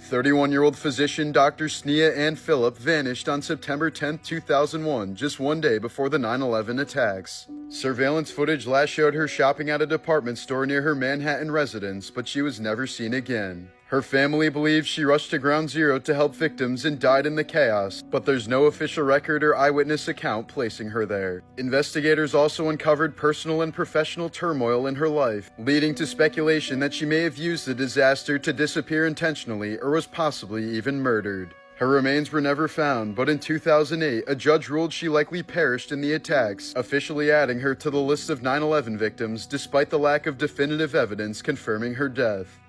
31-year-old physician Dr. Sneha Ann Phillip vanished on September 10, 2001, just one day before the 9/11 attacks. Surveillance footage last showed her shopping at a department store near her Manhattan residence, but she was never seen again. Her family believes she rushed to Ground Zero to help victims and died in the chaos, but there's no official record or eyewitness account placing her there. Investigators also uncovered personal and professional turmoil in her life, leading to speculation that she may have used the disaster to disappear intentionally or was possibly even murdered. Her remains were never found, but in 2008, a judge ruled she likely perished in the attacks, officially adding her to the list of 9/11 victims despite the lack of definitive evidence confirming her death.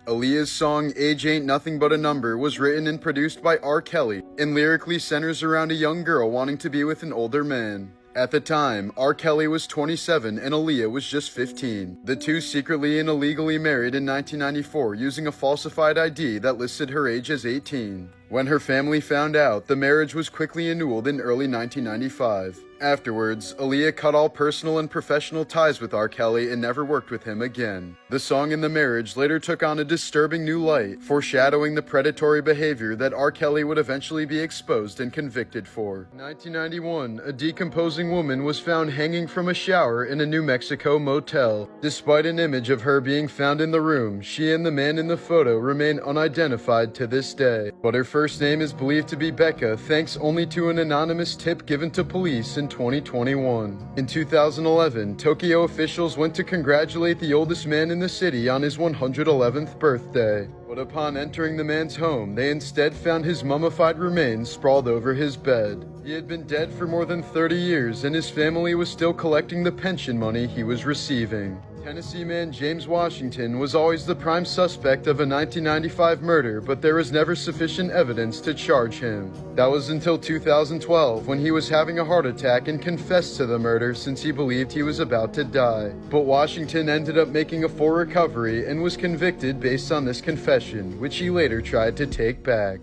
Aaliyah's song Age Ain't Nothing But a Number was written and produced by R. Kelly, and lyrically centers around a young girl wanting to be with an older man. At the time, R. Kelly was 27 and Aaliyah was just 15. The two secretly and illegally married in 1994 using a falsified ID that listed her age as 18. When her family found out, the marriage was quickly annulled in early 1995. Afterwards, Aaliyah cut all personal and professional ties with R. Kelly and never worked with him again. The song and the marriage later took on a disturbing new light, foreshadowing the predatory behavior that R. Kelly would eventually be exposed and convicted for. In 1991, a decomposing woman was found hanging from a shower in a New Mexico motel. Despite an image of her being found in the room, she and the man in the photo remain unidentified to this day. But her first name is believed to be Becca, thanks only to an anonymous tip given to police in 2021. In 2011, Tokyo officials went to congratulate the oldest man in the city on his 111th birthday. But upon entering the man's home, they instead found his mummified remains sprawled over his bed. He had been dead for more than 30 years, and his family was still collecting the pension money he was receiving. Tennessee man James Washington was always the prime suspect of a 1995 murder, but there was never sufficient evidence to charge him. That was until 2012, when he was having a heart attack and confessed to the murder since he believed he was about to die. But Washington ended up making a full recovery and was convicted based on this confession, which he later tried to take back.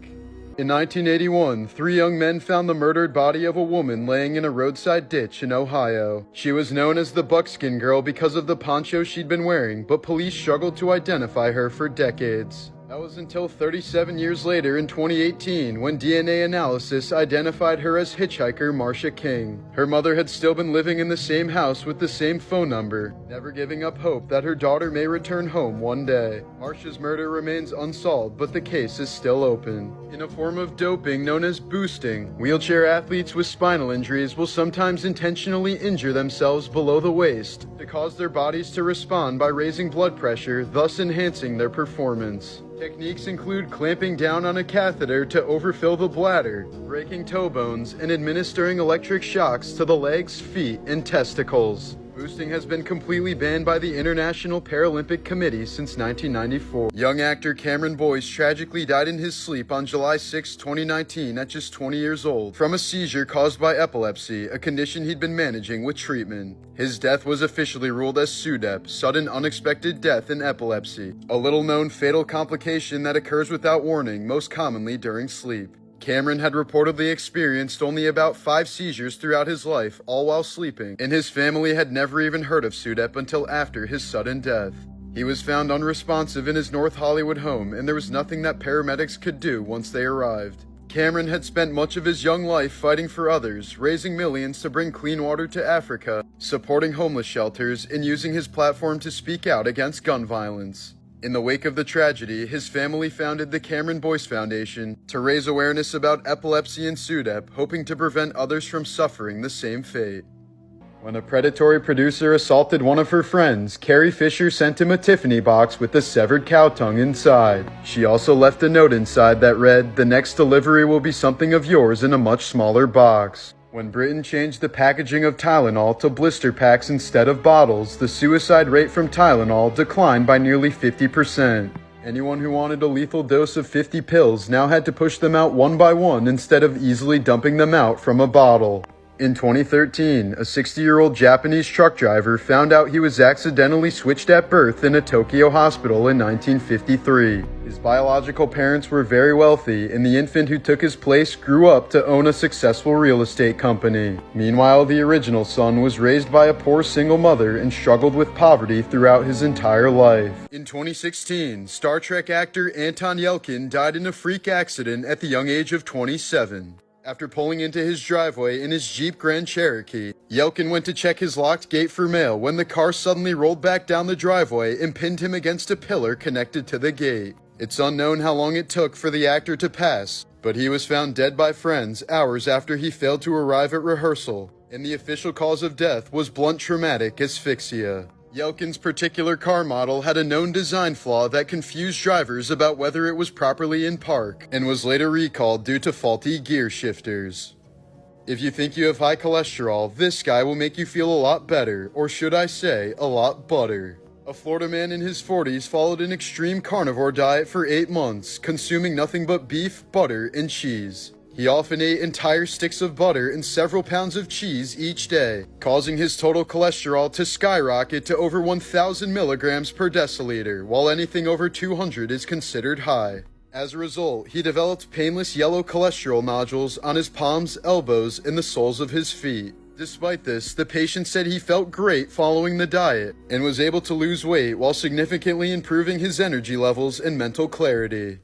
In 1981, 3 young men found the murdered body of a woman laying in a roadside ditch in Ohio. She was known as the Buckskin Girl because of the poncho she'd been wearing, but police struggled to identify her for decades. That was until 37 years later in 2018 when DNA analysis identified her as hitchhiker Marcia King. Her mother had still been living in the same house with the same phone number, never giving up hope that her daughter may return home one day. Marcia's murder remains unsolved, but the case is still open. In a form of doping known as boosting, wheelchair athletes with spinal injuries will sometimes intentionally injure themselves below the waist to cause their bodies to respond by raising blood pressure, thus enhancing their performance. Techniques include clamping down on a catheter to overfill the bladder, breaking toe bones, and administering electric shocks to the legs, feet, and testicles. Boosting has been completely banned by the International Paralympic Committee since 1994. Young actor Cameron Boyce tragically died in his sleep on July 6, 2019 at just 20 years old from a seizure caused by epilepsy, a condition he'd been managing with treatment. His death was officially ruled as SUDEP, sudden unexpected death in epilepsy, a little-known fatal complication that occurs without warning, most commonly during sleep. Cameron had reportedly experienced only about 5 seizures throughout his life, all while sleeping, and his family had never even heard of SUDEP until after his sudden death. He was found unresponsive in his North Hollywood home, and there was nothing that paramedics could do once they arrived. Cameron had spent much of his young life fighting for others, raising millions to bring clean water to Africa, supporting homeless shelters, and using his platform to speak out against gun violence. In the wake of the tragedy, his family founded the Cameron Boyce Foundation to raise awareness about epilepsy and SUDEP, hoping to prevent others from suffering the same fate. When a predatory producer assaulted one of her friends, Carrie Fisher sent him a Tiffany box with a severed cow tongue inside. She also left a note inside that read, "The next delivery will be something of yours in a much smaller box." When Britain changed the packaging of Tylenol to blister packs instead of bottles, the suicide rate from Tylenol declined by nearly 50%. Anyone who wanted a lethal dose of 50 pills now had to push them out one by one instead of easily dumping them out from a bottle. In 2013, a 60-year-old Japanese truck driver found out he was accidentally switched at birth in a Tokyo hospital in 1953. His biological parents were very wealthy, and the infant who took his place grew up to own a successful real estate company. Meanwhile, the original son was raised by a poor single mother and struggled with poverty throughout his entire life. In 2016, Star Trek actor Anton Yelkin died in a freak accident at the young age of 27. After pulling into his driveway in his Jeep Grand Cherokee, Yelkin went to check his locked gate for mail when the car suddenly rolled back down the driveway and pinned him against a pillar connected to the gate. It's unknown how long it took for the actor to pass, but he was found dead by friends hours after he failed to arrive at rehearsal, and the official cause of death was blunt traumatic asphyxia. Yelkin's particular car model had a known design flaw that confused drivers about whether it was properly in park, and was later recalled due to faulty gear shifters. If you think you have high cholesterol, this guy will make you feel a lot better, or should I say, a lot butter. A Florida man in his 40s followed an extreme carnivore diet for 8 months, consuming nothing but beef, butter, and cheese. He often ate entire sticks of butter and several pounds of cheese each day, causing his total cholesterol to skyrocket to over 1,000 milligrams per deciliter, while anything over 200 is considered high. As a result, he developed painless yellow cholesterol nodules on his palms, elbows, and the soles of his feet. Despite this, the patient said he felt great following the diet, and was able to lose weight while significantly improving his energy levels and mental clarity.